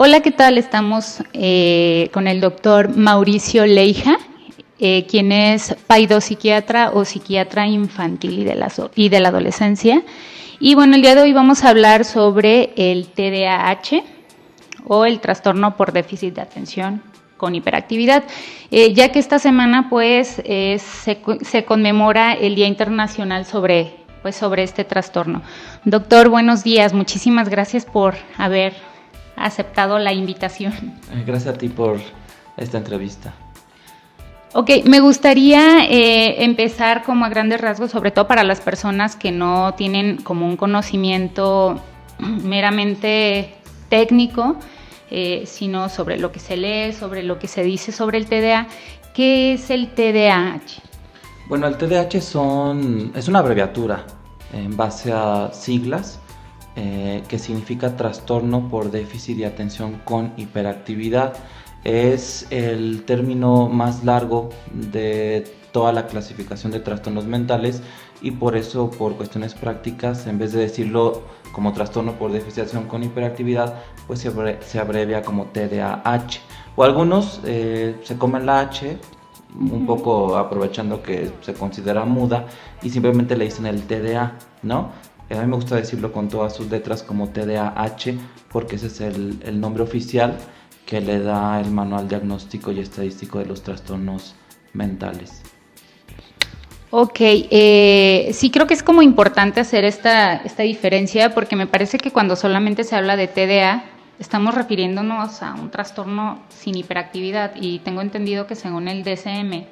Hola, ¿qué tal? Estamos con el doctor Mauricio Leija, quien es paidopsiquiatra o psiquiatra infantil y de la adolescencia. Y bueno, el día de hoy vamos a hablar sobre el TDAH o el trastorno por déficit de atención con hiperactividad, ya que esta semana pues se conmemora el Día Internacional sobre este trastorno. Doctor, buenos días, muchísimas gracias por haber aceptado la invitación. Gracias a ti por esta entrevista. Ok, me gustaría empezar como a grandes rasgos, sobre todo para las personas que no tienen como un conocimiento meramente técnico, sino sobre lo que se lee, sobre lo que se dice sobre el TDA. ¿Qué es el TDAH? Bueno, el TDAH es una abreviatura en base a siglas que significa trastorno por déficit de atención con hiperactividad. Es el término más largo de toda la clasificación de trastornos mentales y por eso, por cuestiones prácticas, en vez de decirlo como trastorno por déficit de atención con hiperactividad, pues se abrevia como TDAH. O algunos se comen la H, un poco aprovechando que se considera muda, y simplemente le dicen el TDA, ¿no? A mí me gusta decirlo con todas sus letras como TDAH porque ese es el nombre oficial que le da el Manual Diagnóstico y Estadístico de los Trastornos Mentales. Ok, sí creo que es como importante hacer esta diferencia porque me parece que cuando solamente se habla de TDA estamos refiriéndonos a un trastorno sin hiperactividad y tengo entendido que según el DSM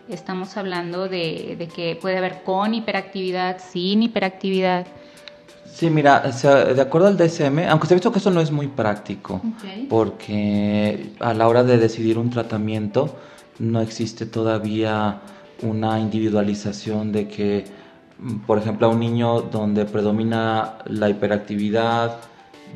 estamos hablando de que puede haber con hiperactividad, sin hiperactividad. Sí, mira, de acuerdo al DSM, aunque se ha visto que eso no es muy práctico, Okay. porque a la hora de decidir un tratamiento no existe todavía una individualización de que, por ejemplo, a un niño donde predomina la hiperactividad,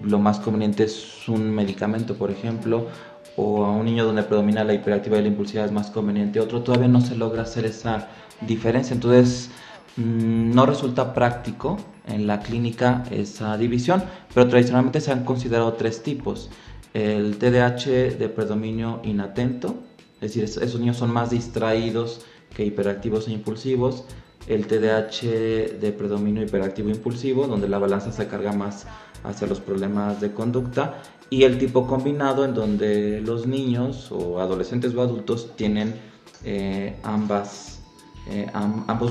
lo más conveniente es un medicamento, por ejemplo, o a un niño donde predomina la hiperactividad y la impulsividad es más conveniente otro, todavía no se logra hacer esa diferencia, entonces no resulta práctico en la clínica esa división, pero tradicionalmente se han considerado tres tipos. El TDAH de predominio inatento, es decir, esos niños son más distraídos que hiperactivos e impulsivos. El TDAH de predominio hiperactivo e impulsivo, donde la balanza se carga más hacia los problemas de conducta. Y el tipo combinado, en donde los niños o adolescentes o adultos tienen ambos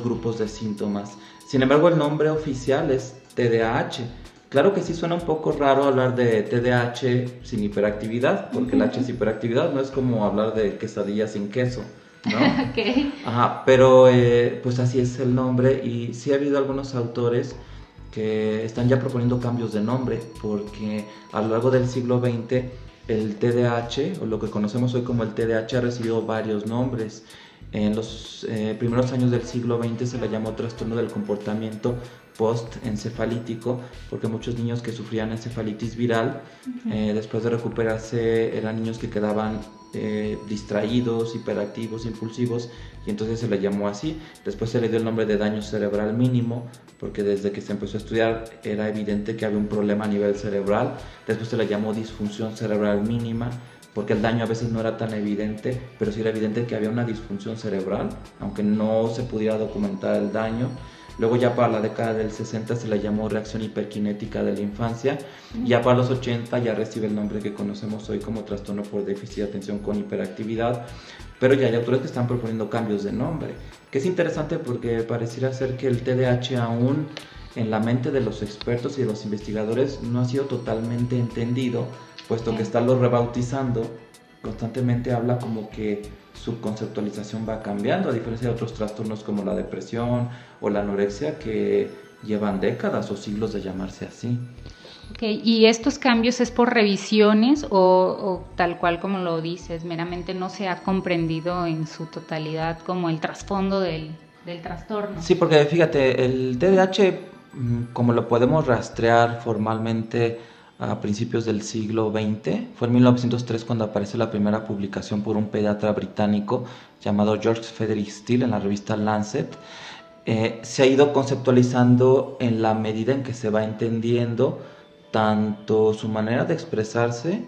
grupos de síntomas. Sin embargo, el nombre oficial es TDAH. Claro que sí suena un poco raro hablar de TDAH sin hiperactividad, porque el H es hiperactividad, no es como hablar de quesadilla sin queso, ¿no? Okay. Ajá, pero pues así es el nombre y sí ha habido algunos autores que están ya proponiendo cambios de nombre, porque a lo largo del siglo XX el TDAH, o lo que conocemos hoy como el TDAH, ha recibido varios nombres. En los primeros años del siglo XX se le llamó trastorno del comportamiento postencefalítico, porque muchos niños que sufrían encefalitis viral, después de recuperarse, eran niños que quedaban distraídos, hiperactivos, impulsivos, y entonces se le llamó así. Después se le dio el nombre de daño cerebral mínimo, porque desde que se empezó a estudiar era evidente que había un problema a nivel cerebral. Después se le llamó disfunción cerebral mínima, porque el daño a veces no era tan evidente, pero sí era evidente que había una disfunción cerebral, aunque no se pudiera documentar el daño. Luego ya para la década del 60 se le llamó reacción hiperkinética de la infancia. Ya para los 80 ya recibe el nombre que conocemos hoy como trastorno por déficit de atención con hiperactividad. Pero ya hay autores que están proponiendo cambios de nombre, que es interesante porque pareciera ser que el TDAH aún en la mente de los expertos y de los investigadores no ha sido totalmente entendido, puesto que estarlo rebautizando constantemente habla como que su conceptualización va cambiando, a diferencia de otros trastornos como la depresión o la anorexia que llevan décadas o siglos de llamarse así. Okay. ¿Y estos cambios es por revisiones o tal cual como lo dices, meramente no se ha comprendido en su totalidad como el trasfondo del trastorno? Sí, porque fíjate, el TDAH, como lo podemos rastrear formalmente a principios del siglo XX, fue en 1903 cuando aparece la primera publicación por un pediatra británico llamado George Frederick Steele en la revista Lancet. Se ha ido conceptualizando en la medida en que se va entendiendo tanto su manera de expresarse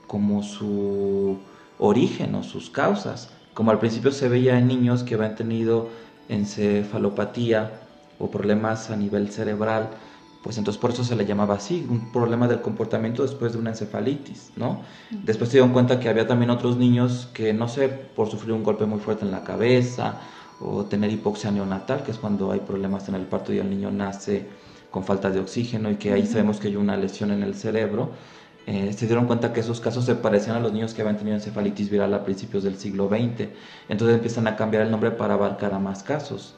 como su origen o sus causas. Como al principio se veía en niños que habían tenido encefalopatía o problemas a nivel cerebral, pues entonces por eso se le llamaba así, un problema del comportamiento después de una encefalitis, ¿no? Después se dieron cuenta que había también otros niños que, no sé, por sufrir un golpe muy fuerte en la cabeza o tener hipoxia neonatal, que es cuando hay problemas en el parto y el niño nace con falta de oxígeno y que ahí sabemos que hay una lesión en el cerebro. Se dieron cuenta que esos casos se parecían a los niños que habían tenido encefalitis viral a principios del siglo XX. Entonces empiezan a cambiar el nombre para abarcar a más casos.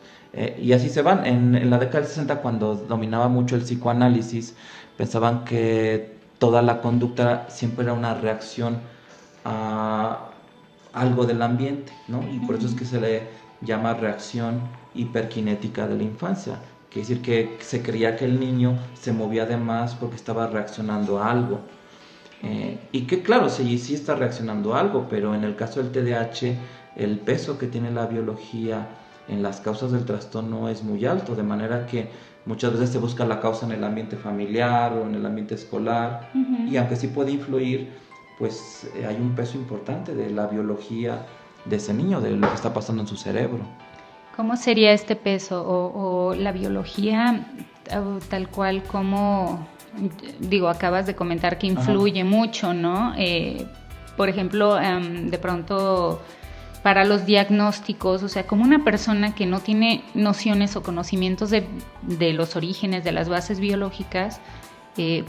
Y así se van. En la década del 60, cuando dominaba mucho el psicoanálisis, pensaban que toda la conducta siempre era una reacción a algo del ambiente, ¿no? Y por eso es que se le llama reacción hiperkinética de la infancia. Quiere decir que se creía que el niño se movía de más porque estaba reaccionando a algo. Y que claro, sí está reaccionando a algo, pero en el caso del TDAH, el peso que tiene la biología en las causas del trastorno es muy alto, de manera que muchas veces se busca la causa en el ambiente familiar o en el ambiente escolar, y aunque sí puede influir, pues hay un peso importante de la biología de ese niño, de lo que está pasando en su cerebro. ¿Cómo sería este peso o la biología tal cual como, digo, acabas de comentar que influye mucho, ¿no? Por ejemplo, de pronto para los diagnósticos, o sea, como una persona que no tiene nociones o conocimientos de los orígenes, de las bases biológicas,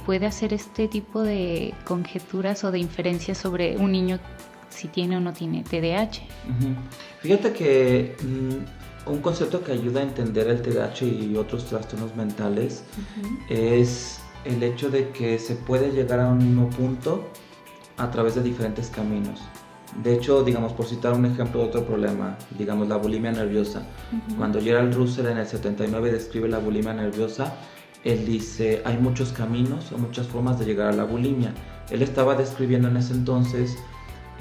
puede hacer este tipo de conjeturas o de inferencias sobre un niño si tiene o no tiene TDAH. Fíjate que un concepto que ayuda a entender el TDAH y otros trastornos mentales es el hecho de que se puede llegar a un mismo punto a través de diferentes caminos. De hecho, digamos, por citar un ejemplo de otro problema, digamos la bulimia nerviosa. Cuando Gerald Russell en el 79 describe la bulimia nerviosa, él dice, hay muchos caminos o muchas formas de llegar a la bulimia. Él estaba describiendo en ese entonces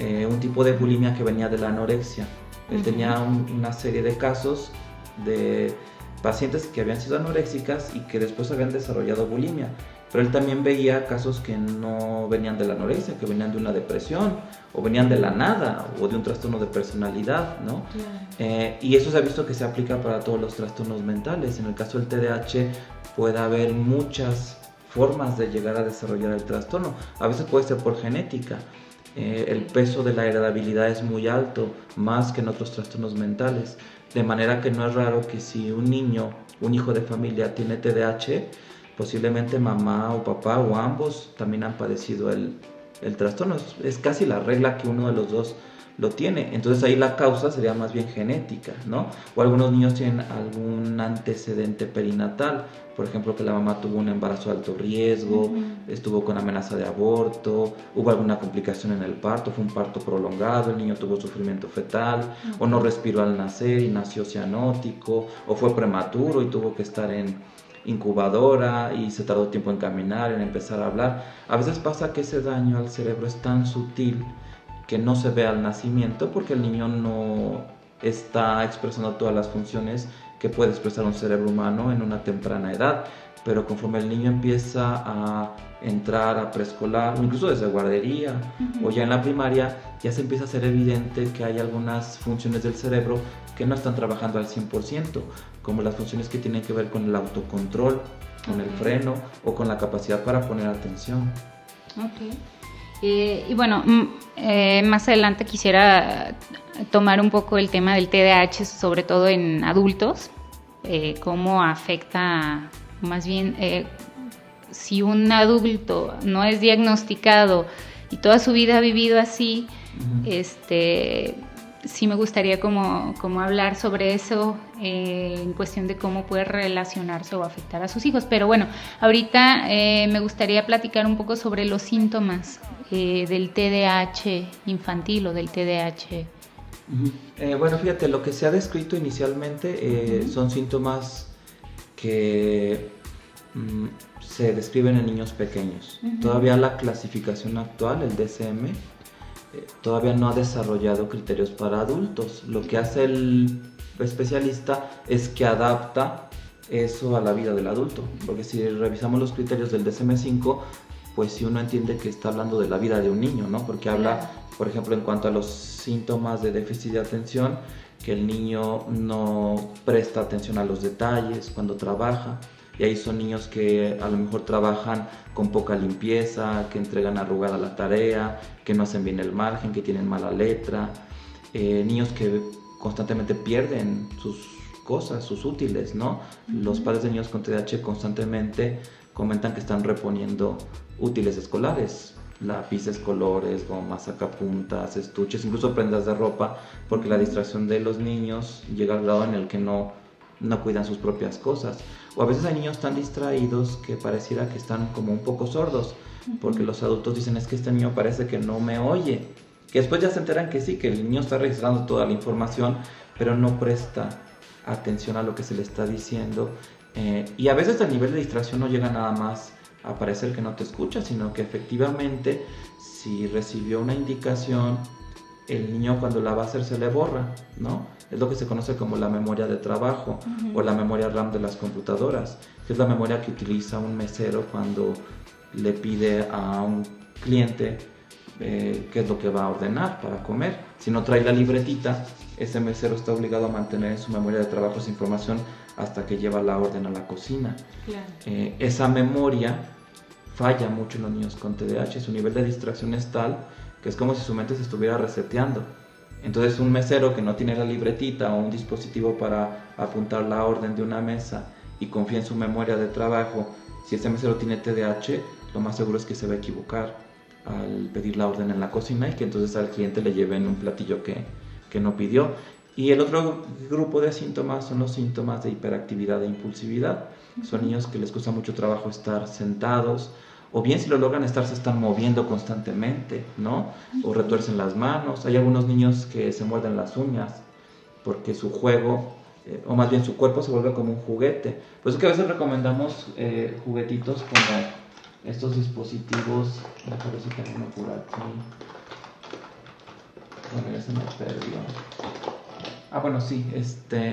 un tipo de bulimia que venía de la anorexia. Él tenía una serie de casos de pacientes que habían sido anoréxicas y que después habían desarrollado bulimia. Pero él también veía casos que no venían de la anorexia, que venían de una depresión, o venían de la nada, o de un trastorno de personalidad, ¿no? Y eso se ha visto que se aplica para todos los trastornos mentales. En el caso del TDAH puede haber muchas formas de llegar a desarrollar el trastorno. A veces puede ser por genética. El peso de la heredabilidad es muy alto, más que en otros trastornos mentales. De manera que no es raro que si un niño, un hijo de familia tiene TDAH, posiblemente mamá o papá o ambos también han padecido el trastorno. Es casi la regla que uno de los dos lo tiene. Entonces ahí la causa sería más bien genética, ¿no? O algunos niños tienen algún antecedente perinatal, por ejemplo que la mamá tuvo un embarazo de alto riesgo, estuvo con amenaza de aborto, hubo alguna complicación en el parto, fue un parto prolongado, el niño tuvo sufrimiento fetal, o no respiró al nacer y nació cianótico, o fue prematuro y tuvo que estar en incubadora y se tardó tiempo en caminar, en empezar a hablar. A veces pasa que ese daño al cerebro es tan sutil que no se ve al nacimiento porque el niño no está expresando todas las funciones que puede expresar un cerebro humano en una temprana edad. Pero conforme el niño empieza a entrar a preescolar o incluso desde guardería o ya en la primaria, ya se empieza a hacer evidente que hay algunas funciones del cerebro que no están trabajando al 100%, como las funciones que tienen que ver con el autocontrol, con el freno o con la capacidad para poner atención. Y bueno, más adelante quisiera tomar un poco el tema del TDAH, sobre todo en adultos, cómo afecta, más bien, si un adulto no es diagnosticado y toda su vida ha vivido así, sí me gustaría como hablar sobre eso en cuestión de cómo puede relacionarse o afectar a sus hijos. Pero bueno, ahorita me gustaría platicar un poco sobre los síntomas del TDAH infantil o del TDAH. Bueno, fíjate, lo que se ha descrito inicialmente son síntomas que se describen en niños pequeños. Todavía la clasificación actual, el DSM, todavía no ha desarrollado criterios para adultos. Lo que hace el especialista es que adapta eso a la vida del adulto, porque si revisamos los criterios del DSM-5, pues si uno entiende que está hablando de la vida de un niño, ¿no? Porque habla, por ejemplo, en cuanto a los síntomas de déficit de atención, que el niño no presta atención a los detalles cuando trabaja. Y ahí son niños que a lo mejor trabajan con poca limpieza, que entregan arrugada la tarea, que no hacen bien el margen, que tienen mala letra. Niños que constantemente pierden sus cosas, sus útiles, ¿no? Los padres de niños con TDAH constantemente comentan que están reponiendo útiles escolares, lápices, colores, gomas, sacapuntas, estuches, incluso prendas de ropa, porque la distracción de los niños llega al grado en el que no cuidan sus propias cosas. O a veces hay niños tan distraídos que pareciera que están como un poco sordos, porque los adultos dicen, es que este niño parece que no me oye, que después ya se enteran que sí, que el niño está registrando toda la información, pero no presta atención a lo que se le está diciendo. Y a veces el nivel de distracción no llega nada más a parecer que no te escucha, sino que efectivamente si recibió una indicación, el niño cuando la va a hacer se le borra, ¿no? Es lo que se conoce como la memoria de trabajo o la memoria RAM de las computadoras, que es la memoria que utiliza un mesero cuando le pide a un cliente qué es lo que va a ordenar para comer. Si no trae la libretita, ese mesero está obligado a mantener en su memoria de trabajo esa información hasta que lleva la orden a la cocina. Claro. Esa memoria falla mucho en los niños con TDAH, su nivel de distracción es tal que es como si su mente se estuviera reseteando. Entonces un mesero que no tiene la libretita o un dispositivo para apuntar la orden de una mesa y confía en su memoria de trabajo, si ese mesero tiene TDAH, lo más seguro es que se va a equivocar al pedir la orden en la cocina y que entonces al cliente le lleven un platillo que no pidió. Y el otro grupo de síntomas son los síntomas de hiperactividad e impulsividad. Son niños que les cuesta mucho trabajo estar sentados, o bien si lo logran estar se están moviendo constantemente, ¿no? O retuercen las manos. Hay algunos niños que se muerden las uñas porque su juego, o más bien su cuerpo se vuelve como un juguete. Por eso que a veces recomendamos juguetitos como estos dispositivos. Déjame ver si tengo uno por aquí. Bueno, ya se me perdió. Bueno, sí,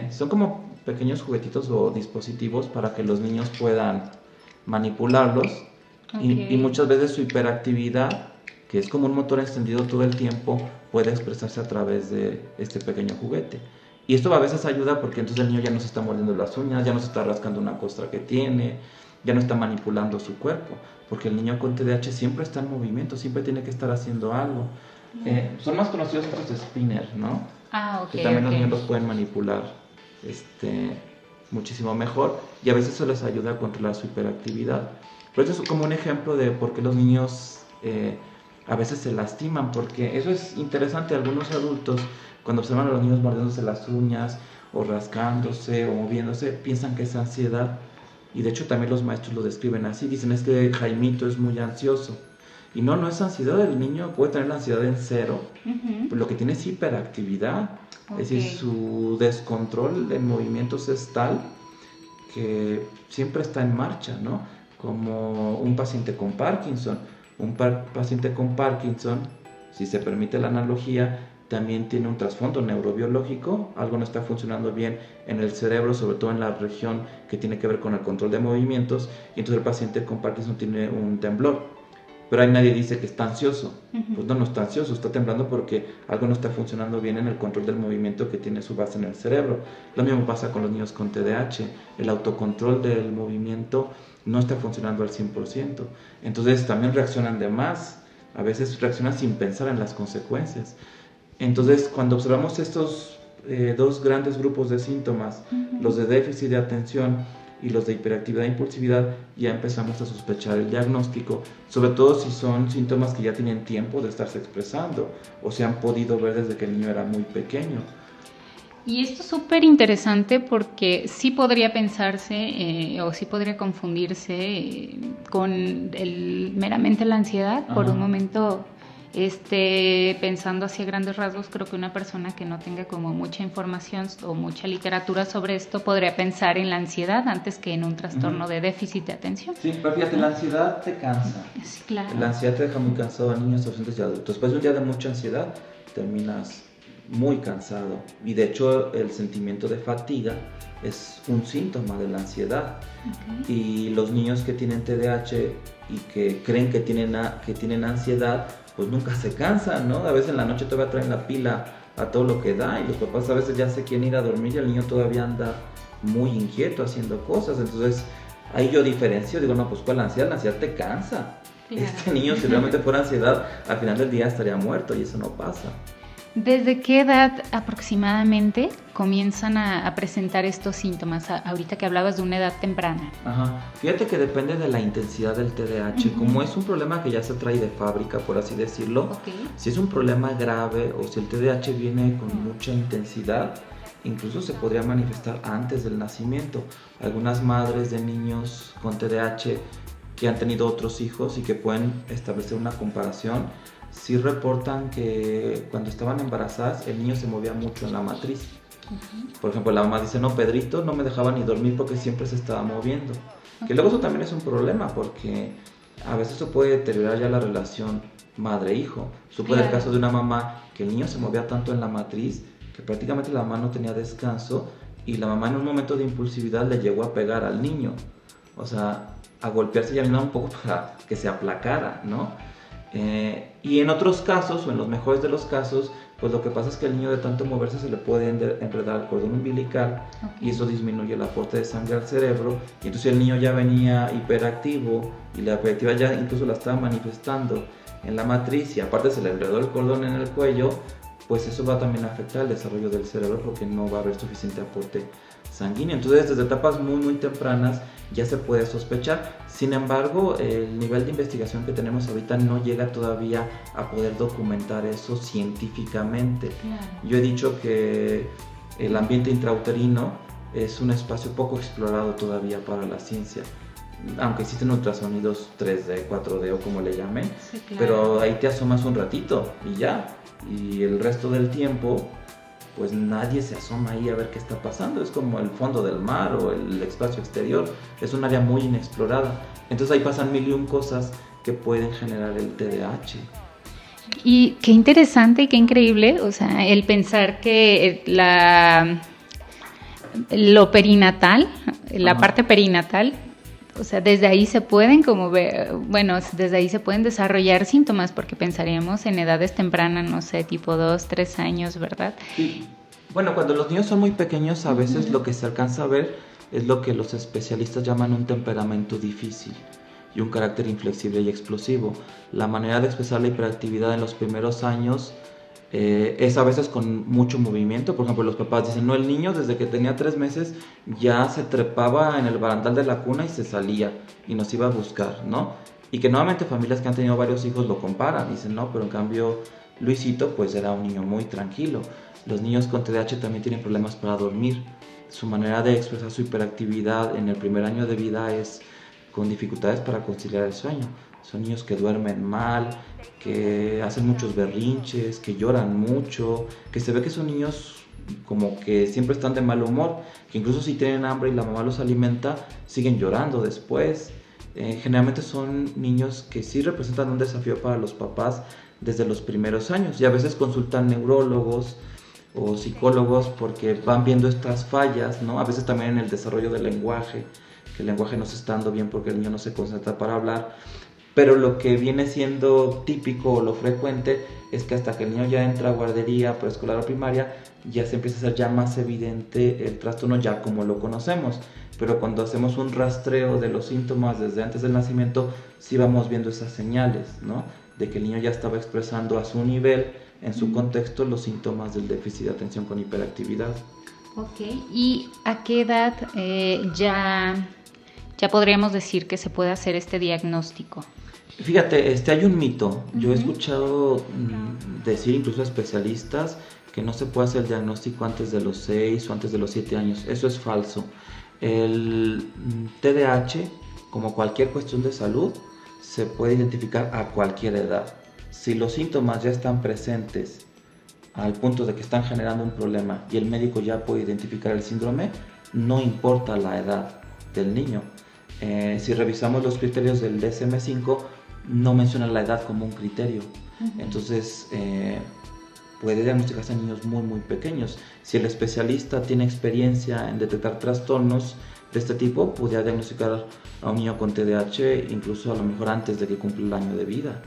son como pequeños juguetitos o dispositivos para que los niños puedan manipularlos. Okay. Y muchas veces su hiperactividad, que es como un motor encendido todo el tiempo, puede expresarse a través de este pequeño juguete. Y esto a veces ayuda porque entonces el niño ya no se está mordiendo las uñas, ya no se está rascando una costra que tiene, ya no está manipulando su cuerpo, porque el niño con TDAH siempre está en movimiento, siempre tiene que estar haciendo algo. Son más conocidos estos spinner, ¿no? Okay, que también los niños los pueden manipular muchísimo mejor, y a veces eso les ayuda a controlar su hiperactividad. Pero eso es como un ejemplo de por qué los niños a veces se lastiman, porque eso es interesante. Algunos adultos, cuando observan a los niños mordiéndose las uñas o rascándose o moviéndose, piensan que es ansiedad, y de hecho también los maestros lo describen así, dicen es que Jaimito es muy ansioso. Y no es ansiedad, el niño puede tener la ansiedad en cero, pero lo que tiene es hiperactividad, es decir, su descontrol en movimientos es tal que siempre está en marcha, ¿no? Como un paciente con Parkinson. Un paciente con Parkinson, si se permite la analogía, también tiene un trasfondo neurobiológico, algo no está funcionando bien en el cerebro, sobre todo en la región que tiene que ver con el control de movimientos, y entonces el paciente con Parkinson tiene un temblor. Pero ahí nadie dice que está ansioso. Pues no está ansioso, está temblando porque algo no está funcionando bien en el control del movimiento que tiene su base en el cerebro. Lo mismo pasa con los niños con TDAH. El autocontrol del movimiento no está funcionando al 100%. Entonces también reaccionan de más. A veces reaccionan sin pensar en las consecuencias. Entonces cuando observamos estos dos grandes grupos de síntomas, los de déficit de atención y los de hiperactividad e impulsividad, ya empezamos a sospechar el diagnóstico, sobre todo si son síntomas que ya tienen tiempo de estarse expresando o se han podido ver desde que el niño era muy pequeño. Y esto es súper interesante porque sí podría pensarse o sí podría confundirse con meramente la ansiedad. Ajá. Por un momento, pensando hacia grandes rasgos, creo que una persona que no tenga como mucha información o mucha literatura sobre esto podría pensar en la ansiedad antes que en un trastorno de déficit de atención. Sí, pero fíjate, la ansiedad te cansa. Sí, claro. La ansiedad te deja muy cansado a niños, adolescentes y adultos. Después de un día de mucha ansiedad, terminas muy cansado. Y de hecho el sentimiento de fatiga es un síntoma de la ansiedad. Okay. Y los niños que tienen TDAH y que creen que tienen ansiedad, pues nunca se cansan, ¿no? A veces en la noche todavía traen la pila a todo lo que da y los papás a veces ya se quieren ir a dormir y el niño todavía anda muy inquieto haciendo cosas. Entonces ahí yo diferencio, digo, no, pues ¿cuál ansiedad? La ansiedad te cansa. Claro. Este niño, si realmente fuera ansiedad, al final del día estaría muerto y eso no pasa. ¿Desde qué edad aproximadamente comienzan a presentar estos síntomas? Ahorita que hablabas de una edad temprana. Ajá. Fíjate que depende de la intensidad del TDAH. Uh-huh. Como es un problema que ya se trae de fábrica, por así decirlo, okay. Si es un problema grave o si el TDAH viene con mucha intensidad, incluso se podría manifestar antes del nacimiento. Algunas madres de niños con TDAH que han tenido otros hijos y que pueden establecer una comparación, sí reportan que cuando estaban embarazadas el niño se movía mucho en la matriz. Uh-huh. Por ejemplo, la mamá dice, no, Pedrito no me dejaba ni dormir porque siempre se estaba moviendo. Okay. Que luego eso también es un problema porque a veces eso puede deteriorar ya la relación madre-hijo. Supongo el caso de una mamá que el niño se movía tanto en la matriz que prácticamente la mamá no tenía descanso y la mamá en un momento de impulsividad le llegó a pegar al niño. O sea, a golpearse ya un poco para que se aplacara, ¿no? Y en otros casos, o en los mejores de los casos, pues lo que pasa es que al niño de tanto moverse se le puede enredar el cordón umbilical. Okay. Y eso disminuye el aporte de sangre al cerebro y entonces el niño ya venía hiperactivo y la hiperactividad ya incluso la estaba manifestando en la matriz y aparte se le enredó el cordón en el cuello, pues eso va también a afectar el desarrollo del cerebro porque no va a haber suficiente aporte sanguíneo. Entonces desde etapas muy tempranas ya se puede sospechar. Sin embargo, el nivel de investigación que tenemos ahorita no llega todavía a poder documentar eso científicamente. Claro. Yo he dicho que el ambiente intrauterino es un espacio poco explorado todavía para la ciencia. Aunque existen ultrasonidos 3D, 4D o como le llamen, sí, claro. Pero ahí te asomas un ratito y ya. Y el resto del tiempo pues nadie se asoma ahí a ver qué está pasando. Es como el fondo del mar o el espacio exterior. Es un área muy inexplorada. Entonces ahí pasan mil y un cosas que pueden generar el TDAH. Y qué interesante y qué increíble, o sea, el pensar que lo perinatal, la parte perinatal, o sea, desde ahí se pueden desde ahí se pueden desarrollar síntomas, porque pensaríamos en edades tempranas, no sé, tipo 2, 3 años, ¿verdad? Sí. Bueno, cuando los niños son muy pequeños, a veces lo que se alcanza a ver es lo que los especialistas llaman un temperamento difícil y un carácter inflexible y explosivo. La manera de expresar la hiperactividad en los primeros años es a veces con mucho movimiento. Por ejemplo, los papás dicen, no, el niño desde que tenía 3 meses ya se trepaba en el barandal de la cuna y se salía y nos iba a buscar, ¿no? Y que nuevamente familias que han tenido varios hijos lo comparan, dicen, no, pero en cambio Luisito pues era un niño muy tranquilo. Los niños con TDAH también tienen problemas para dormir. Su manera de expresar su hiperactividad en el primer año de vida es con dificultades para conciliar el sueño. Son niños que duermen mal, que hacen muchos berrinches, que lloran mucho, que se ve que son niños como que siempre están de mal humor, que incluso si tienen hambre y la mamá los alimenta, siguen llorando después. Generalmente son niños que sí representan un desafío para los papás desde los primeros años y a veces consultan neurólogos o psicólogos porque van viendo estas fallas, ¿no? A veces también en el desarrollo del lenguaje, que el lenguaje no se está dando bien porque el niño no se concentra para hablar. Pero lo que viene siendo típico o lo frecuente es que hasta que el niño ya entra a guardería, preescolar o primaria, ya se empieza a hacer ya más evidente el trastorno ya como lo conocemos. Pero cuando hacemos un rastreo de los síntomas desde antes del nacimiento, sí vamos viendo esas señales, ¿no? De que el niño ya estaba expresando a su nivel, en su contexto, los síntomas del déficit de atención con hiperactividad. Ok, ¿y a qué edad ya podríamos decir que se puede hacer este diagnóstico? Fíjate, hay un mito. Yo he escuchado decir incluso a especialistas que no se puede hacer el diagnóstico antes de los 6 o antes de los 7 años. Eso es falso. El TDAH, como cualquier cuestión de salud, se puede identificar a cualquier edad. Si los síntomas ya están presentes al punto de que están generando un problema y el médico ya puede identificar el síndrome, no importa la edad del niño. Si revisamos los criterios del DSM-5, no menciona la edad como un criterio. Entonces, puede diagnosticarse en niños muy muy pequeños. Si el especialista tiene experiencia en detectar trastornos de este tipo, podría diagnosticar a un niño con TDAH incluso a lo mejor antes de que cumpla el año de vida.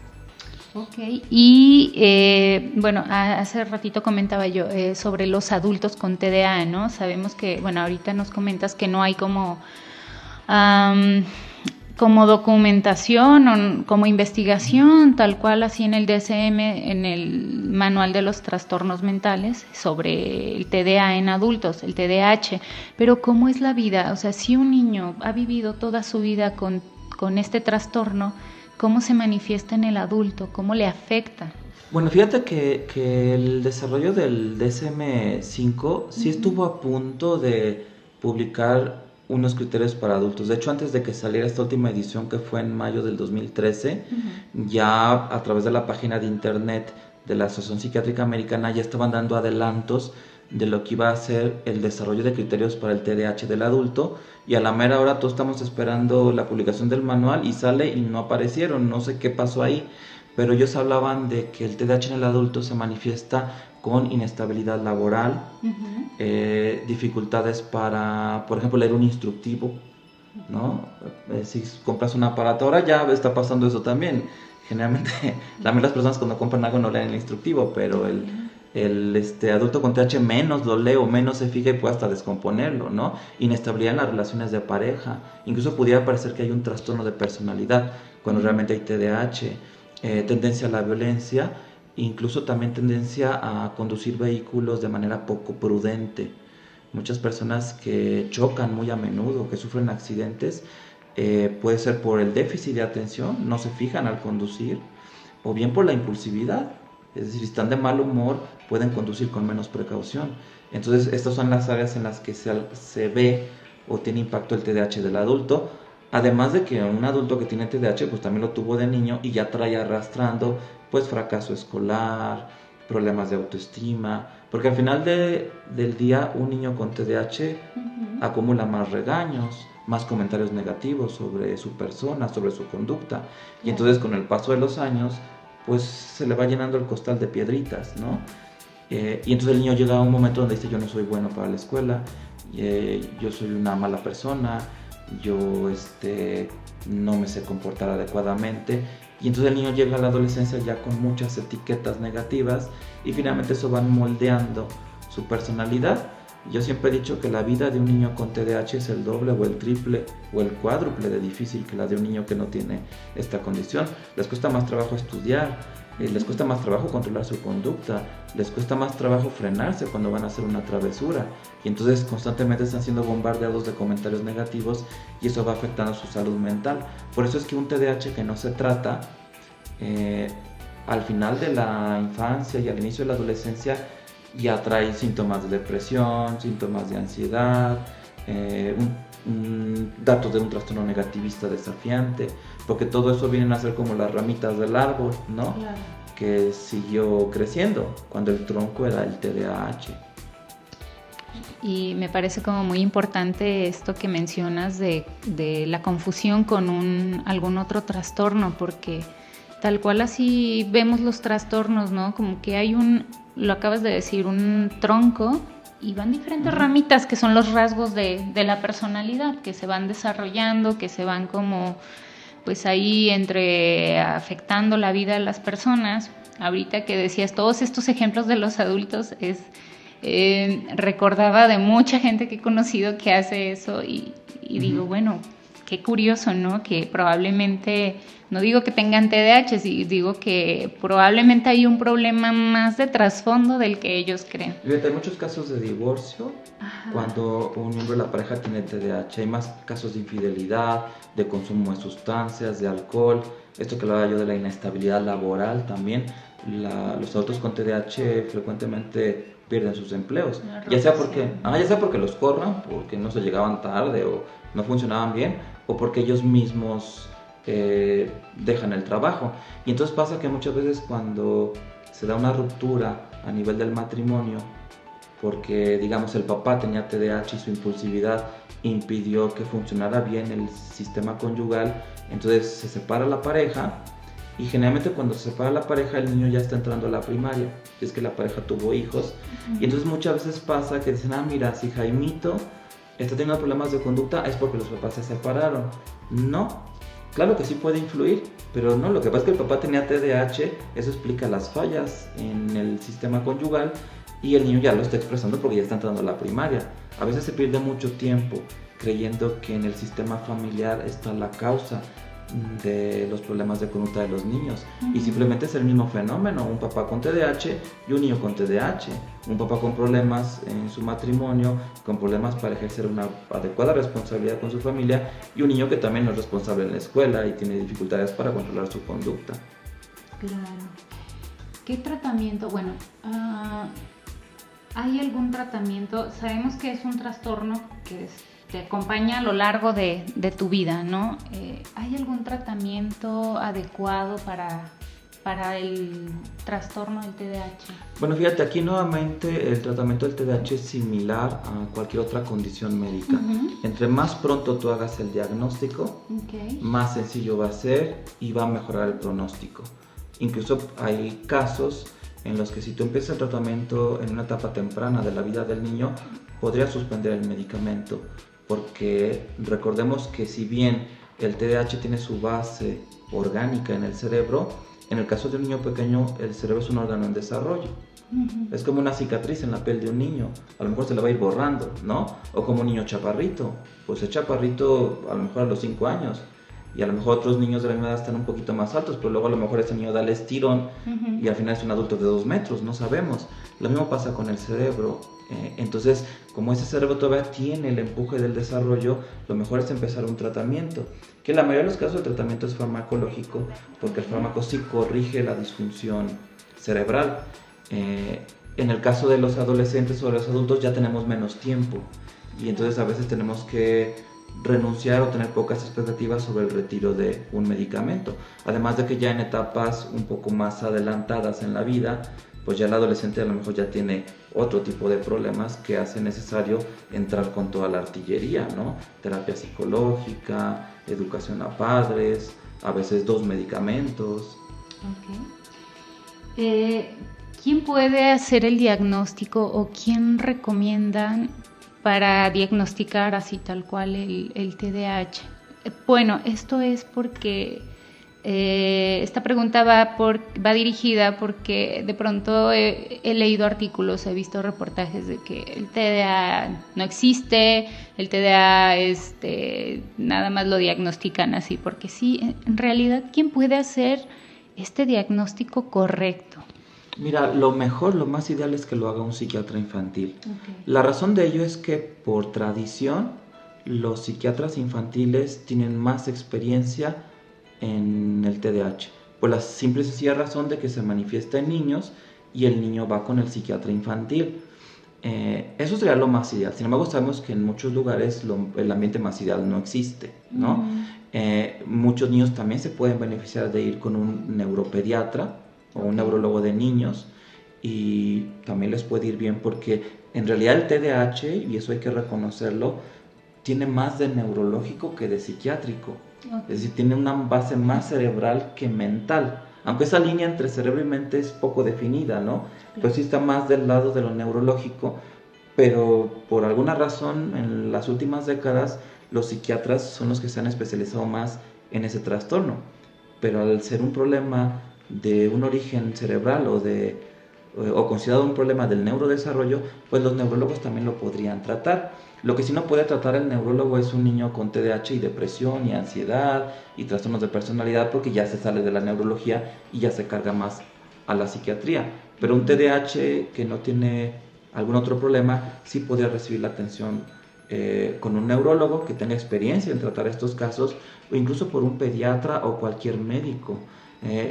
Ok, y bueno, hace ratito comentaba yo sobre los adultos con TDA, ¿no? Sabemos que, bueno, ahorita nos comentas que no hay como documentación o como investigación, tal cual así en el DSM, en el manual de los trastornos mentales, sobre el TDA en adultos, el TDAH, pero ¿cómo es la vida? O sea, si un niño ha vivido toda su vida con este trastorno, ¿cómo se manifiesta en el adulto? ¿Cómo le afecta? Bueno, fíjate que el desarrollo del DSM-5 sí estuvo a punto de publicar unos criterios para adultos. De hecho, antes de que saliera esta última edición, que fue en mayo del 2013, ya a través de la página de internet de la Asociación Psiquiátrica Americana ya estaban dando adelantos de lo que iba a ser el desarrollo de criterios para el TDAH del adulto, y a la mera hora todos estamos esperando la publicación del manual y sale y no aparecieron, no sé qué pasó ahí, pero ellos hablaban de que el TDAH en el adulto se manifiesta con inestabilidad laboral, dificultades para, por ejemplo, leer un instructivo, ¿no? Si compras un aparato, ahora ya está pasando eso también. Generalmente, también las personas cuando compran algo no leen el instructivo, pero el adulto con TDAH menos lo lee o menos se fija y puede hasta descomponerlo, ¿no? Inestabilidad en las relaciones de pareja, incluso pudiera parecer que hay un trastorno de personalidad cuando realmente hay TDAH, tendencia a la violencia, incluso también tendencia a conducir vehículos de manera poco prudente. Muchas personas que chocan muy a menudo, que sufren accidentes, puede ser por el déficit de atención, no se fijan al conducir, o bien por la impulsividad. Es decir, si están de mal humor, pueden conducir con menos precaución. Entonces, estas son las áreas en las que se ve o tiene impacto el TDAH del adulto. Además de que un adulto que tiene TDAH, pues también lo tuvo de niño y ya trae arrastrando, pues, fracaso escolar, problemas de autoestima. Porque al final del día, un niño con TDAH acumula más regaños, más comentarios negativos sobre su persona, sobre su conducta. Y entonces, con el paso de los años, pues se le va llenando el costal de piedritas, ¿no? Y entonces el niño llega a un momento donde dice: yo no soy bueno para la escuela, yo soy una mala persona, yo no me sé comportar adecuadamente. Y entonces el niño llega a la adolescencia ya con muchas etiquetas negativas y finalmente eso va moldeando su personalidad. Yo siempre he dicho que la vida de un niño con TDAH es el doble o el triple o el cuádruple de difícil que la de un niño que no tiene esta condición. Les cuesta más trabajo estudiar, les cuesta más trabajo controlar su conducta, les cuesta más trabajo frenarse cuando van a hacer una travesura, y entonces constantemente están siendo bombardeados de comentarios negativos y eso va afectando su salud mental. Por eso es que un TDAH que no se trata, al final de la infancia y al inicio de la adolescencia, ya trae síntomas de depresión, síntomas de ansiedad, datos de un trastorno negativista desafiante, porque todo eso vienen a ser como las ramitas del árbol, ¿no? Claro. Que siguió creciendo cuando el tronco era el TDAH. Y me parece como muy importante esto que mencionas de la confusión con algún otro trastorno, porque tal cual así vemos los trastornos, ¿no? Como que hay lo acabas de decir, un tronco y van diferentes ramitas que son los rasgos de la personalidad que se van desarrollando, que se van como pues ahí afectando la vida de las personas. Ahorita que decías todos estos ejemplos de los adultos, recordaba de mucha gente que he conocido que hace eso y digo, bueno, qué curioso, ¿no? Que probablemente, no digo que tengan TDAH, digo que probablemente hay un problema más de trasfondo del que ellos creen. Fíjate, hay muchos casos de divorcio. Ajá. Cuando un miembro de la pareja tiene TDAH, hay más casos de infidelidad, de consumo de sustancias, de alcohol, esto que hablaba yo de la inestabilidad laboral también. Los adultos con TDAH frecuentemente pierden sus empleos, ya sea porque los corran, porque no se llegaban tarde o no funcionaban bien, o porque ellos mismos dejan el trabajo. Y entonces pasa que muchas veces cuando se da una ruptura a nivel del matrimonio, porque digamos el papá tenía TDAH y su impulsividad impidió que funcionara bien el sistema conyugal, entonces se separa la pareja Y generalmente cuando se separa la pareja, el niño ya está entrando a la primaria, si es que la pareja tuvo hijos. Y entonces muchas veces pasa que dicen, mira, si Jaimito está teniendo problemas de conducta es porque los papás se separaron. No, claro que sí puede influir, pero no, lo que pasa es que el papá tenía TDAH, eso explica las fallas en el sistema conyugal y el niño ya lo está expresando porque ya está entrando a la primaria. A veces se pierde mucho tiempo creyendo que en el sistema familiar está la causa de los problemas de conducta de los niños y simplemente es el mismo fenómeno, un papá con TDAH y un niño con TDAH, un papá con problemas en su matrimonio, con problemas para ejercer una adecuada responsabilidad con su familia y un niño que también no es responsable en la escuela y tiene dificultades para controlar su conducta. Claro. ¿Qué tratamiento? Bueno, ¿hay algún tratamiento? Sabemos que es un trastorno que te acompaña a lo largo de tu vida, ¿no? ¿Hay algún tratamiento adecuado para el trastorno del TDAH? Bueno, fíjate, aquí nuevamente el tratamiento del TDAH es similar a cualquier otra condición médica. Entre más pronto tú hagas el diagnóstico, más sencillo va a ser y va a mejorar el pronóstico. Incluso hay casos en los que si tú empiezas el tratamiento en una etapa temprana de la vida del niño, podrías suspender el medicamento. Porque recordemos que si bien el TDAH tiene su base orgánica en el cerebro, en el caso de un niño pequeño el cerebro es un órgano en desarrollo. Es como una cicatriz en la piel de un niño, a lo mejor se le va a ir borrando, ¿no? O como un niño chaparrito, pues el chaparrito a lo mejor a los 5 años y a lo mejor otros niños de la misma edad están un poquito más altos, pero luego a lo mejor ese niño da el estirón y al final es un adulto de 2 metros, no sabemos. Lo mismo pasa con el cerebro. Entonces, como ese cerebro todavía tiene el empuje del desarrollo, lo mejor es empezar un tratamiento, que en la mayoría de los casos el tratamiento es farmacológico, porque el fármaco sí corrige la disfunción cerebral. En el caso de los adolescentes o de los adultos ya tenemos menos tiempo y entonces a veces tenemos que renunciar o tener pocas expectativas sobre el retiro de un medicamento. Además de que ya en etapas un poco más adelantadas en la vida, pues ya el adolescente a lo mejor ya tiene otro tipo de problemas que hace necesario entrar con toda la artillería, ¿no? Terapia psicológica, educación a padres, a veces 2 medicamentos. ¿Quién puede hacer el diagnóstico o quién recomiendan para diagnosticar así tal cual el TDAH? Bueno, esto es porque esta pregunta va dirigida porque de pronto he leído artículos, he visto reportajes de que el TDA no existe, el TDA nada más lo diagnostican así, porque sí, en realidad, ¿quién puede hacer este diagnóstico correcto? Mira, lo mejor, lo más ideal es que lo haga un psiquiatra infantil. La razón de ello es que por tradición los psiquiatras infantiles tienen más experiencia en el TDAH, por la simple y sencilla razón de que se manifiesta en niños y el niño va con el psiquiatra infantil. Eso sería lo más ideal. Sin embargo, sabemos que en muchos lugares el ambiente más ideal no existe, ¿no? Muchos niños también se pueden beneficiar de ir con un neuropediatra o un neurólogo de niños y también les puede ir bien porque en realidad el TDAH, y eso hay que reconocerlo, tiene más de neurológico que de psiquiátrico. Es decir, tiene una base más cerebral que mental. Aunque esa línea entre cerebro y mente es poco definida, ¿no? Pues sí está más del lado de lo neurológico, pero por alguna razón en las últimas décadas los psiquiatras son los que se han especializado más en ese trastorno. Pero al ser un problema de un origen cerebral o considerado un problema del neurodesarrollo, pues los neurólogos también lo podrían tratar. Lo que sí no puede tratar el neurólogo es un niño con TDAH y depresión y ansiedad y trastornos de personalidad porque ya se sale de la neurología y ya se carga más a la psiquiatría. Pero un TDAH que no tiene algún otro problema sí podría recibir la atención con un neurólogo que tenga experiencia en tratar estos casos o incluso por un pediatra o cualquier médico.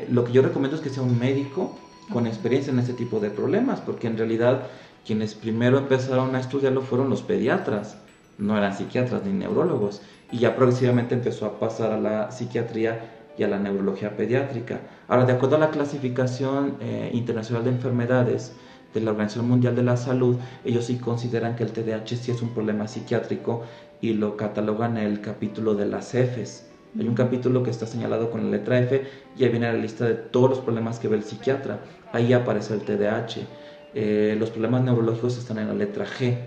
Lo que yo recomiendo es que sea un médico con experiencia en este tipo de problemas porque en realidad quienes primero empezaron a estudiarlo fueron los pediatras, no eran psiquiatras ni neurólogos, y ya progresivamente empezó a pasar a la psiquiatría y a la neurología pediátrica. Ahora, de acuerdo a la clasificación internacional de enfermedades de la Organización Mundial de la Salud, ellos sí consideran que el TDAH sí es un problema psiquiátrico y lo catalogan en el capítulo de las Fs, Hay un capítulo que está señalado con la letra F y ahí viene la lista de todos los problemas que ve el psiquiatra. Ahí aparece el TDAH. Los problemas neurológicos están en la letra G,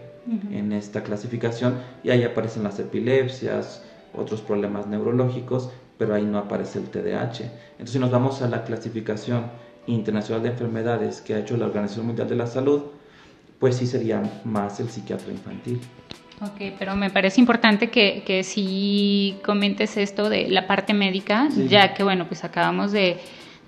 en esta clasificación, y ahí aparecen las epilepsias, otros problemas neurológicos, pero ahí no aparece el TDAH. Entonces, si nos vamos a la clasificación internacional de enfermedades que ha hecho la Organización Mundial de la Salud, pues sí sería más el psiquiatra infantil. Ok, pero me parece importante que sí comentes esto de la parte médica, Sí. Ya que, bueno, pues acabamos de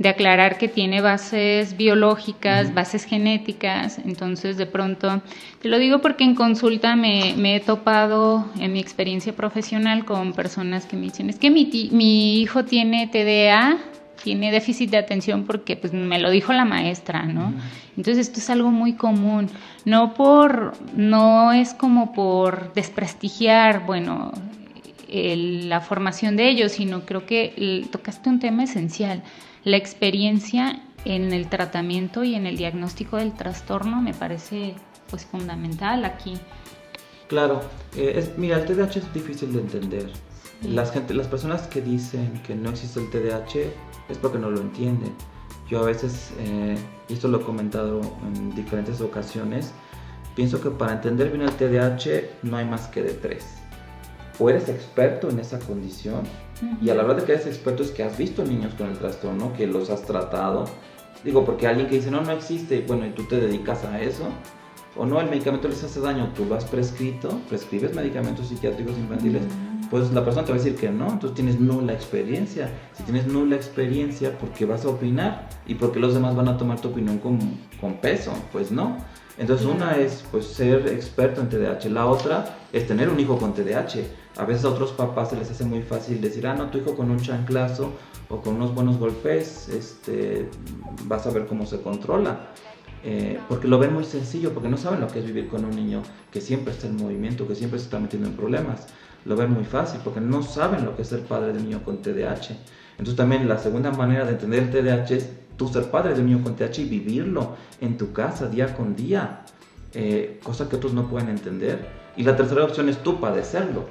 aclarar que tiene bases biológicas, bases genéticas, entonces de pronto, te lo digo porque en consulta me he topado en mi experiencia profesional con personas que me dicen, es que mi hijo tiene TDA, tiene déficit de atención porque pues me lo dijo la maestra, ¿no? Entonces esto es algo muy común, no es como por desprestigiar, bueno, la formación de ellos, sino creo que tocaste un tema esencial, la experiencia en el tratamiento y en el diagnóstico del trastorno me parece pues fundamental aquí. Claro, mira, el TDAH es difícil de entender. Las personas que dicen que no existe el TDAH es porque no lo entienden. Yo a veces, y esto lo he comentado en diferentes ocasiones, pienso que para entender bien el TDAH no hay más que de tres. O eres experto en esa condición, y a la hora de que eres experto es que has visto niños con el trastorno, que los has tratado. Digo, porque alguien que dice no existe, bueno, y tú te dedicas a eso, o no, el medicamento les hace daño, tú lo has prescribes medicamentos psiquiátricos infantiles, pues la persona te va a decir que no, entonces tienes nula experiencia. Si tienes nula experiencia, ¿por qué vas a opinar? ¿Y por qué los demás van a tomar tu opinión con peso? Pues no. Entonces una es pues ser experto en TDAH, la otra es tener un hijo con TDAH. A veces a otros papás se les hace muy fácil decir, no, tu hijo con un chanclazo o con unos buenos golpes, vas a ver cómo se controla. Porque lo ven muy sencillo, porque no saben lo que es vivir con un niño que siempre está en movimiento, que siempre se está metiendo en problemas. Lo ven muy fácil, porque no saben lo que es ser padre de un niño con TDAH. Entonces también la segunda manera de entender el TDAH es tú ser padre de un niño con TDAH y vivirlo en tu casa día con día, cosa que otros no pueden entender. Y la tercera opción es tú padecerlo,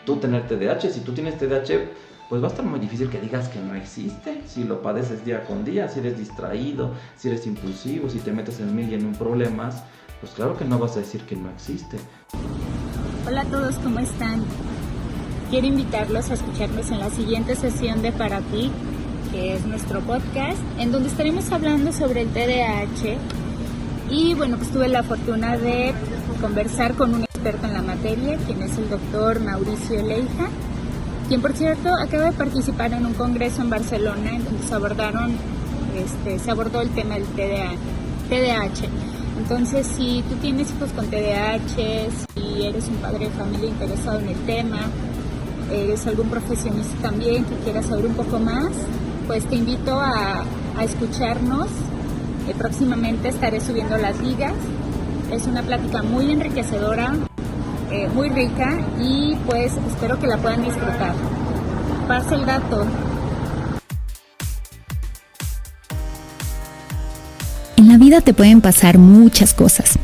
tú tener TDAH. Si tú tienes TDAH, pues va a estar muy difícil que digas que no existe, si lo padeces día con día, si eres distraído, si eres impulsivo, si te metes en mil y en un problemas, pues claro que no vas a decir que no existe. Hola a todos, ¿cómo están? Quiero invitarlos a escucharnos en la siguiente sesión de Para Ti, que es nuestro podcast, en donde estaremos hablando sobre el TDAH. Y bueno, pues tuve la fortuna de conversar con un experto en la materia, quien es el doctor Mauricio Leija, quien por cierto acaba de participar en un congreso en Barcelona en donde se abordó el tema del TDAH. Entonces, si tú tienes hijos con TDAH, si eres un padre de familia interesado en el tema, eres algún profesionista también que quiera saber un poco más, pues te invito a escucharnos. Próximamente estaré subiendo las ligas. Es una plática muy enriquecedora, muy rica, y pues espero que la puedan disfrutar. Pasa el dato. En la vida te pueden pasar muchas cosas.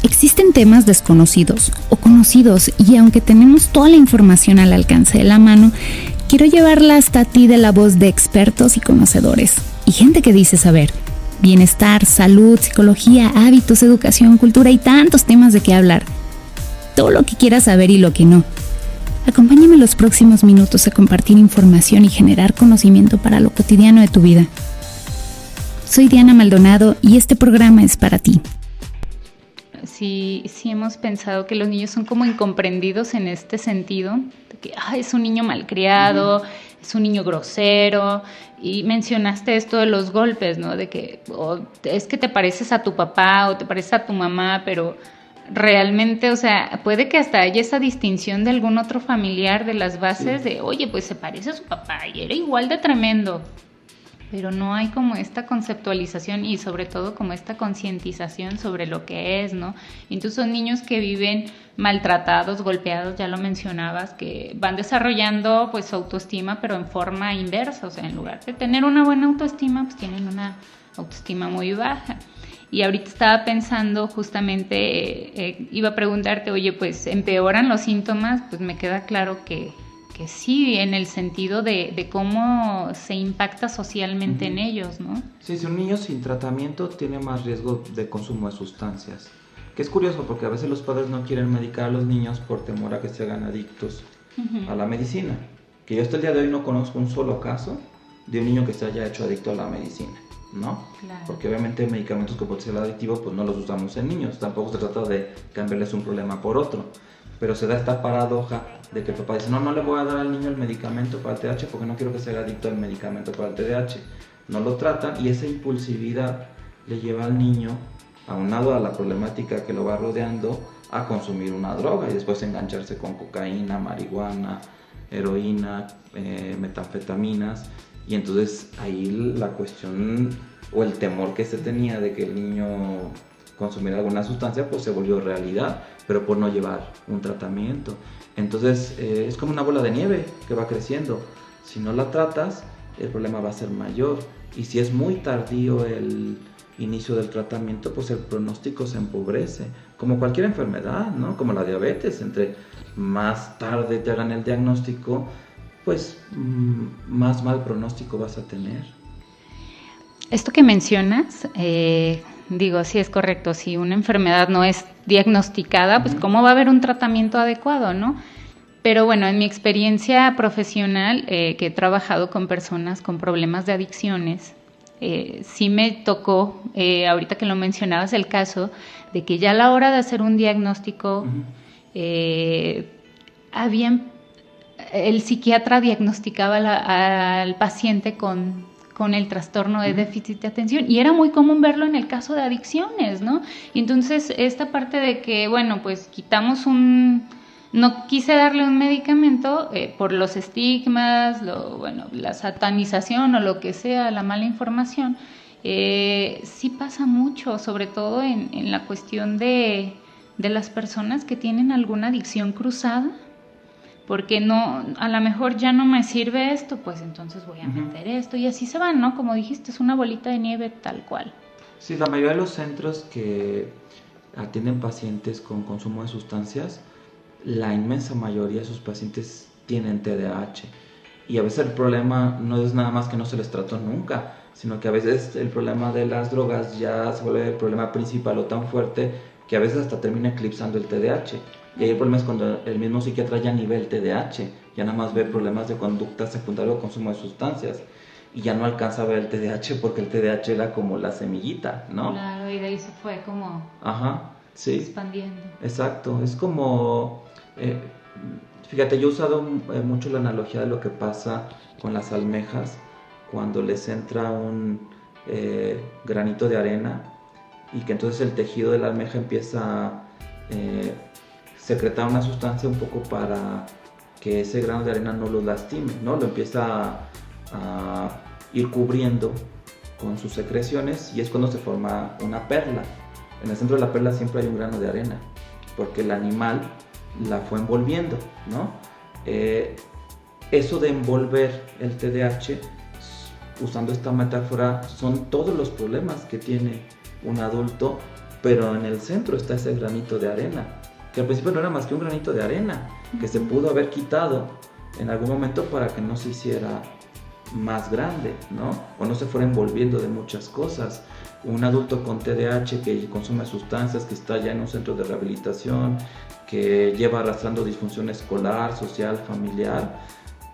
Existen temas desconocidos o conocidos, y aunque tenemos toda la información al alcance de la mano, quiero llevarla hasta ti de la voz de expertos y conocedores y gente que dice saber. Bienestar, salud, psicología, hábitos, educación, cultura y tantos temas de qué hablar. Todo lo que quieras saber y lo que no. Acompáñame los próximos minutos a compartir información y generar conocimiento para lo cotidiano de tu vida. Soy Diana Maldonado y este programa es para ti. Sí hemos pensado que los niños son como incomprendidos en este sentido, de que es un niño malcriado, es un niño grosero, y mencionaste esto de los golpes, ¿no? De que es que te pareces a tu papá o te pareces a tu mamá, pero realmente, o sea, puede que hasta haya esa distinción de algún otro familiar de las bases de, oye, pues se parece a su papá y era igual de tremendo. Pero no hay como esta conceptualización y sobre todo como esta concientización sobre lo que es, ¿no? Entonces son niños que viven maltratados, golpeados, ya lo mencionabas, que van desarrollando pues su autoestima pero en forma inversa, o sea, en lugar de tener una buena autoestima, pues tienen una autoestima muy baja. Y ahorita estaba pensando justamente, iba a preguntarte, oye, pues empeoran los síntomas, pues me queda claro que que sí, en el sentido de cómo se impacta socialmente en ellos, ¿no? Sí, si un niño sin tratamiento tiene más riesgo de consumo de sustancias. Que es curioso porque a veces los padres no quieren medicar a los niños por temor a que se hagan adictos a la medicina. Que yo hasta el día de hoy no conozco un solo caso de un niño que se haya hecho adicto a la medicina, ¿no? Claro. Porque obviamente medicamentos con potencial adictivo pues no los usamos en niños, tampoco se trata de cambiarles un problema por otro, pero se da esta paradoja de que el papá dice, no le voy a dar al niño el medicamento para el TDAH porque no quiero que se haga adicto al medicamento para el TDAH, no lo tratan y esa impulsividad le lleva al niño, aunado a la problemática que lo va rodeando, a consumir una droga y después engancharse con cocaína, marihuana, heroína, metanfetaminas. Y entonces ahí la cuestión o el temor que se tenía de que el niño consumiera alguna sustancia pues se volvió realidad, pero por no llevar un tratamiento. Entonces es como una bola de nieve que va creciendo. Si no la tratas, el problema va a ser mayor. Y si es muy tardío el inicio del tratamiento, pues el pronóstico se empobrece. Como cualquier enfermedad, ¿no? Como la diabetes, entre más tarde te hagan el diagnóstico, pues más mal pronóstico vas a tener. Esto que mencionas, digo, sí es correcto, si una enfermedad no es diagnosticada, pues ¿cómo va a haber un tratamiento adecuado, no? Pero bueno, en mi experiencia profesional, que he trabajado con personas con problemas de adicciones, sí me tocó, ahorita que lo mencionabas, el caso de que ya a la hora de hacer un diagnóstico, el psiquiatra diagnosticaba al paciente con el trastorno de déficit de atención y era muy común verlo en el caso de adicciones, ¿no? Y entonces esta parte de que, bueno, pues quitamos no quise darle un medicamento por los estigmas, la satanización o lo que sea, la mala información, sí pasa mucho, sobre todo en la cuestión de las personas que tienen alguna adicción cruzada, porque no, a lo mejor ya no me sirve esto, pues entonces voy a meter esto y así se van, ¿no? Como dijiste, es una bolita de nieve tal cual. Sí, la mayoría de los centros que atienden pacientes con consumo de sustancias, la inmensa mayoría de sus pacientes tienen TDAH. Y a veces el problema no es nada más que no se les trató nunca, sino que a veces el problema de las drogas ya se vuelve el problema principal o tan fuerte que a veces hasta termina eclipsando el TDAH. Y ahí el problema es cuando el mismo psiquiatra ya nivel TDAH, ya nada más ve problemas de conducta secundaria o consumo de sustancias. Y ya no alcanza a ver el TDAH porque el TDAH era como la semillita, ¿no? Claro, y de ahí se fue como sí, expandiendo. Exacto, es como... fíjate, yo he usado mucho la analogía de lo que pasa con las almejas cuando les entra un granito de arena y que entonces el tejido de la almeja empieza a secretar una sustancia un poco para que ese grano de arena no lo lastime, ¿no? Lo empieza a ir cubriendo con sus secreciones y es cuando se forma una perla. En el centro de la perla siempre hay un grano de arena porque el animal la fue envolviendo, ¿no? Eso de envolver el TDAH, usando esta metáfora, son todos los problemas que tiene un adulto, pero en el centro está ese granito de arena, que al principio no era más que un granito de arena, que se pudo haber quitado en algún momento para que no se hiciera más grande, ¿no? O no se fuera envolviendo de muchas cosas. Un adulto con TDAH que consume sustancias, que está ya en un centro de rehabilitación, que lleva arrastrando disfunción escolar, social, familiar,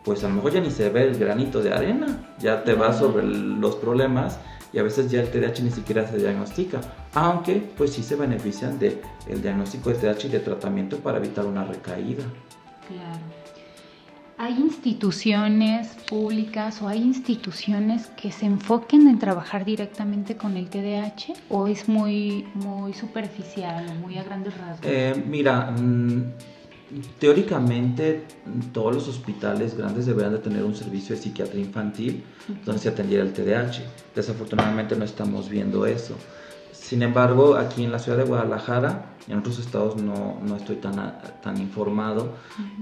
pues a lo mejor ya ni se ve el granito de arena, ya te va sobre los problemas y a veces ya el TDAH ni siquiera se diagnostica, aunque pues sí se benefician del diagnóstico de TDAH y de tratamiento para evitar una recaída. Claro. ¿Hay instituciones públicas o hay instituciones que se enfoquen en trabajar directamente con el TDAH o es muy superficial o muy a grandes rasgos? Mira, teóricamente todos los hospitales grandes deberían de tener un servicio de psiquiatría infantil donde se atendiera el TDAH. Desafortunadamente no estamos viendo eso. Sin embargo, aquí en la ciudad de Guadalajara, en otros estados no estoy tan informado,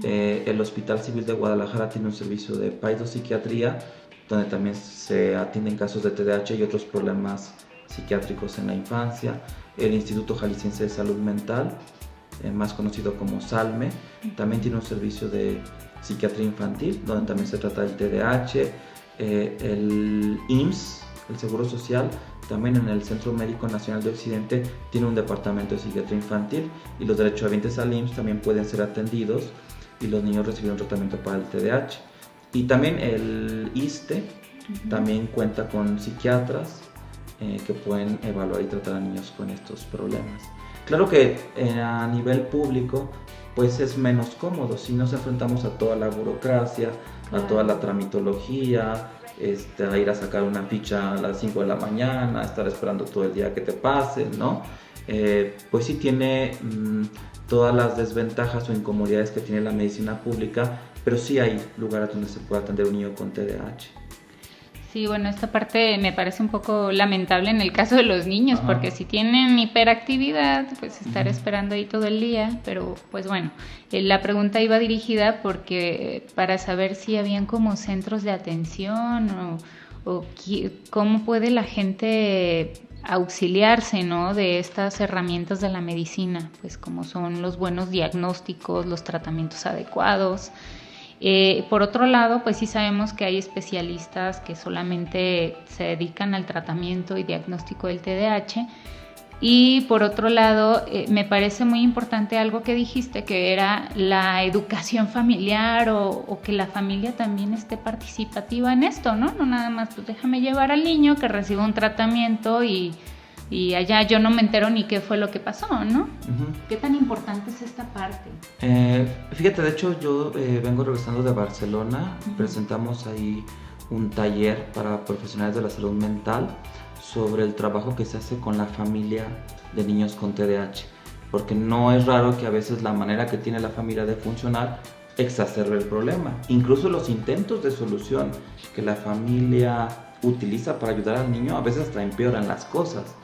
el Hospital Civil de Guadalajara tiene un servicio de paidopsiquiatría donde también se atienden casos de TDAH y otros problemas psiquiátricos en la infancia. El Instituto Jalisciense de Salud Mental, más conocido como SALME, también tiene un servicio de psiquiatría infantil, donde también se trata el TDAH, el IMSS, el Seguro Social, también en el Centro Médico Nacional de Occidente tiene un departamento de psiquiatría infantil, y los derechohabientes al IMSS también pueden ser atendidos y los niños reciben un tratamiento para el TDAH. Y también el ISSSTE también cuenta con psiquiatras que pueden evaluar y tratar a niños con estos problemas. Claro que a nivel público pues es menos cómodo si nos enfrentamos a toda la burocracia, a toda la tramitología, a ir a sacar una ficha a las 5 de la mañana, estar esperando todo el día que te pasen, ¿no? Pues sí tiene todas las desventajas o incomodidades que tiene la medicina pública, pero sí hay lugares donde se puede atender a un niño con TDAH. Sí, bueno, esta parte me parece un poco lamentable en el caso de los niños, porque si tienen hiperactividad, pues estar esperando ahí todo el día, pero pues bueno, la pregunta iba dirigida porque para saber si habían como centros de atención o cómo puede la gente auxiliarse, ¿no?, de estas herramientas de la medicina, pues como son los buenos diagnósticos, los tratamientos adecuados. Por otro lado, pues sí sabemos que hay especialistas que solamente se dedican al tratamiento y diagnóstico del TDAH. Y por otro lado, me parece muy importante algo que dijiste, que era la educación familiar o que la familia también esté participativa en esto, ¿no? No nada más, pues déjame llevar al niño que reciba un tratamiento y allá yo no me entero ni qué fue lo que pasó, ¿no? ¿Qué tan importante es esta parte? Fíjate, de hecho yo vengo regresando de Barcelona, presentamos ahí un taller para profesionales de la salud mental sobre el trabajo que se hace con la familia de niños con TDAH, porque no es raro que a veces la manera que tiene la familia de funcionar exacerbe el problema. Incluso los intentos de solución que la familia utiliza para ayudar al niño a veces hasta empeoran las cosas.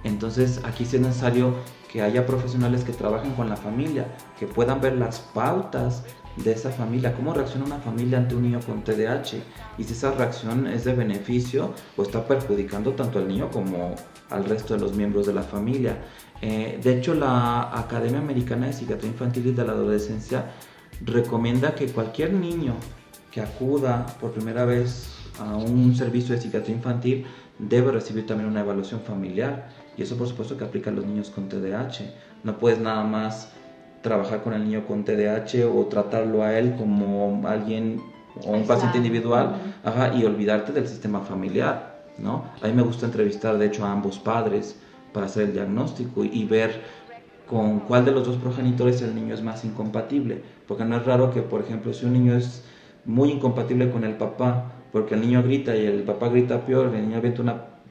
Entonces aquí sí es necesario que haya profesionales que trabajen con la familia, que puedan ver las pautas de esa familia, cómo reacciona una familia ante un niño con TDAH, y si esa reacción es de beneficio o está perjudicando tanto al niño como al resto de los miembros de la familia. De hecho, la Academia Americana de Psiquiatría Infantil y de la Adolescencia recomienda que cualquier niño que acuda por primera vez a un servicio de psiquiatría infantil debe recibir también una evaluación familiar, y eso por supuesto que aplica a los niños con TDAH. No puedes nada más trabajar con el niño con TDAH o tratarlo a él como alguien o un paciente individual, y olvidarte del sistema familiar, ¿no? A mí me gusta entrevistar de hecho a ambos padres para hacer el diagnóstico y ver con cuál de los dos progenitores el niño es más incompatible, porque no es raro que, por ejemplo, si un niño es muy incompatible con el papá, porque el niño grita y el papá grita peor, el niño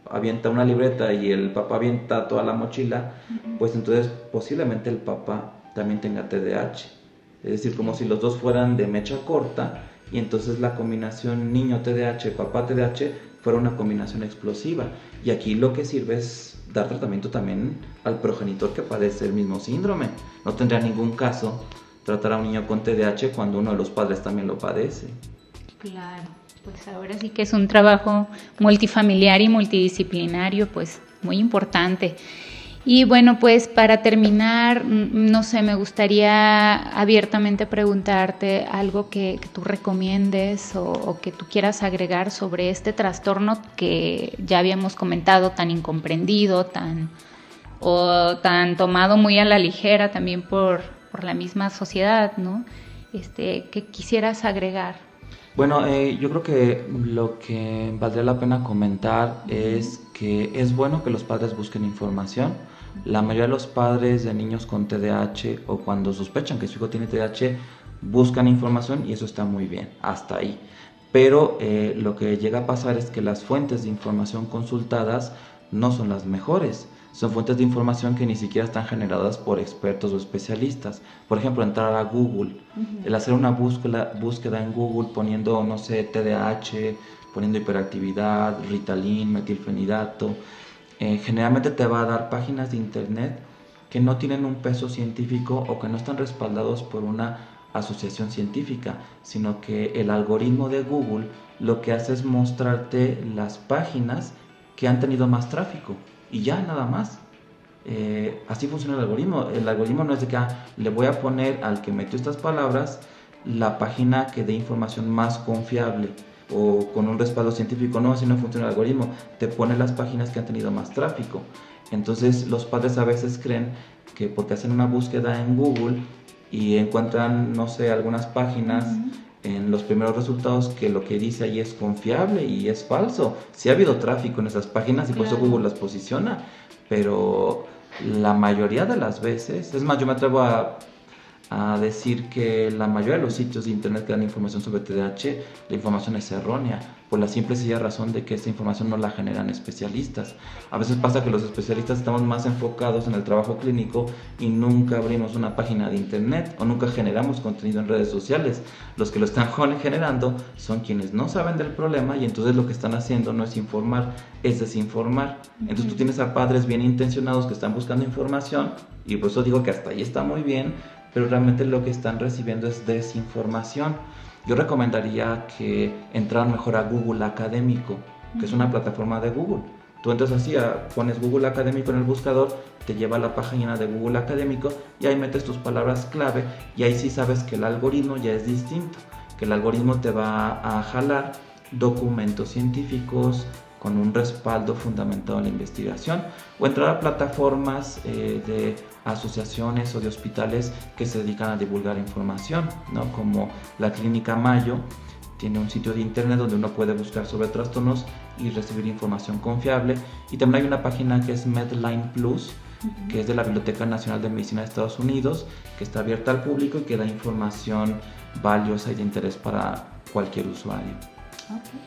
avienta una libreta y el papá avienta toda la mochila, pues entonces posiblemente el papá también tenga TDAH. Es decir, como si los dos fueran de mecha corta, y entonces la combinación niño TDAH, papá TDAH fuera una combinación explosiva. Y aquí lo que sirve es dar tratamiento también al progenitor que padece el mismo síndrome. No tendría ningún caso tratar a un niño con TDAH cuando uno de los padres también lo padece. Claro, pues ahora sí que es un trabajo multifamiliar y multidisciplinario, pues muy importante. Y bueno, pues para terminar, no sé, me gustaría abiertamente preguntarte algo que tú recomiendes o que tú quieras agregar sobre este trastorno que ya habíamos comentado, tan incomprendido, tan tomado muy a la ligera también por la misma sociedad, ¿no? ¿Qué quisieras agregar? Bueno, yo creo que lo que valdría la pena comentar es que es bueno que los padres busquen información. La mayoría de los padres de niños con TDAH o cuando sospechan que su hijo tiene TDAH buscan información, y eso está muy bien, hasta ahí. Pero lo que llega a pasar es que las fuentes de información consultadas no son las mejores. Son fuentes de información que ni siquiera están generadas por expertos o especialistas. Por ejemplo, entrar a Google, el hacer una búsqueda en Google poniendo, no sé, TDAH, poniendo hiperactividad, Ritalin, metilfenidato, generalmente te va a dar páginas de internet que no tienen un peso científico o que no están respaldados por una asociación científica, sino que el algoritmo de Google lo que hace es mostrarte las páginas que han tenido más tráfico. Y ya, nada más. Así funciona el algoritmo. El algoritmo no es de que le voy a poner al que metió estas palabras la página que dé información más confiable o con un respaldo científico. No, así no funciona el algoritmo, te pone las páginas que han tenido más tráfico. Entonces los padres a veces creen que porque hacen una búsqueda en Google y encuentran, no sé, algunas páginas en los primeros resultados, que lo que dice ahí es confiable, y es falso. Sí ha habido tráfico en esas páginas y por eso Google las posiciona, pero la mayoría de las veces, es más, yo me atrevo a decir que la mayoría de los sitios de internet que dan información sobre TDAH, la información es errónea, por la simple y sencilla razón de que esta información no la generan especialistas. A veces pasa que los especialistas estamos más enfocados en el trabajo clínico y nunca abrimos una página de internet o nunca generamos contenido en redes sociales. Los que lo están generando son quienes no saben del problema, y entonces lo que están haciendo no es informar, es desinformar. Entonces tú tienes a padres bien intencionados que están buscando información, y por eso digo que hasta ahí está muy bien, pero realmente lo que están recibiendo es desinformación. Yo recomendaría que entraran mejor a Google Académico, que es una plataforma de Google. Tú entras así, pones Google Académico en el buscador, te lleva a la página de Google Académico y ahí metes tus palabras clave, y ahí sí sabes que el algoritmo ya es distinto, que el algoritmo te va a jalar documentos científicos con un respaldo fundamentado en la investigación, o entrar a plataformas de asociaciones o de hospitales que se dedican a divulgar información, ¿no? Como la Clínica Mayo tiene un sitio de internet donde uno puede buscar sobre trastornos y recibir información confiable, y también hay una página que es Medline Plus, que es de la Biblioteca Nacional de Medicina de Estados Unidos, que está abierta al público y que da información valiosa y de interés para cualquier usuario. Okay.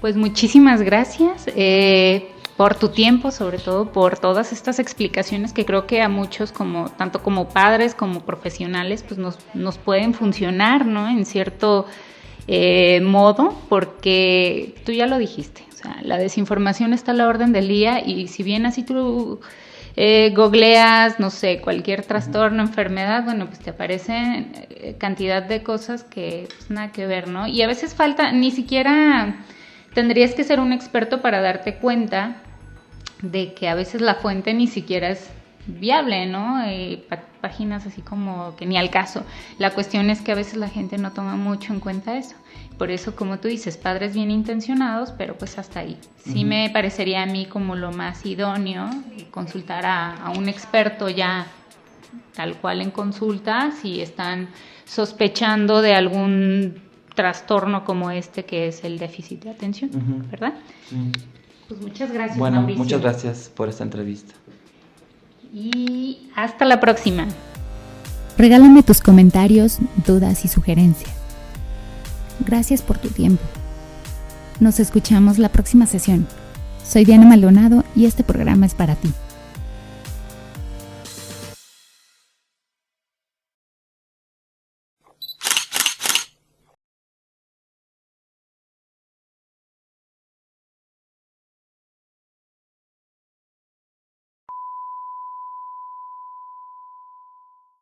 Pues muchísimas gracias por tu tiempo, sobre todo por todas estas explicaciones que creo que a muchos, tanto como padres como profesionales, pues nos pueden funcionar, ¿no? En cierto modo, porque tú ya lo dijiste, o sea, la desinformación está a la orden del día, y si bien así tú googleas, no sé, cualquier trastorno, enfermedad, bueno, pues te aparecen cantidad de cosas que pues nada que ver, ¿no? Y a veces falta, ni siquiera tendrías que ser un experto para darte cuenta de que a veces la fuente ni siquiera es viable, ¿no? Páginas así como que ni al caso. La cuestión es que a veces la gente no toma mucho en cuenta eso. Por eso, como tú dices, padres bien intencionados, pero pues hasta ahí. Sí me parecería a mí como lo más idóneo consultar a un experto ya tal cual en consulta, si están sospechando de algún trastorno como este, que es el déficit de atención, ¿verdad? Sí. Pues muchas gracias, bueno, Mauricio. Muchas gracias por esta entrevista. Y hasta la próxima. Regálame tus comentarios, dudas y sugerencias. Gracias por tu tiempo. Nos escuchamos la próxima sesión. Soy Diana Maldonado y este programa es para ti.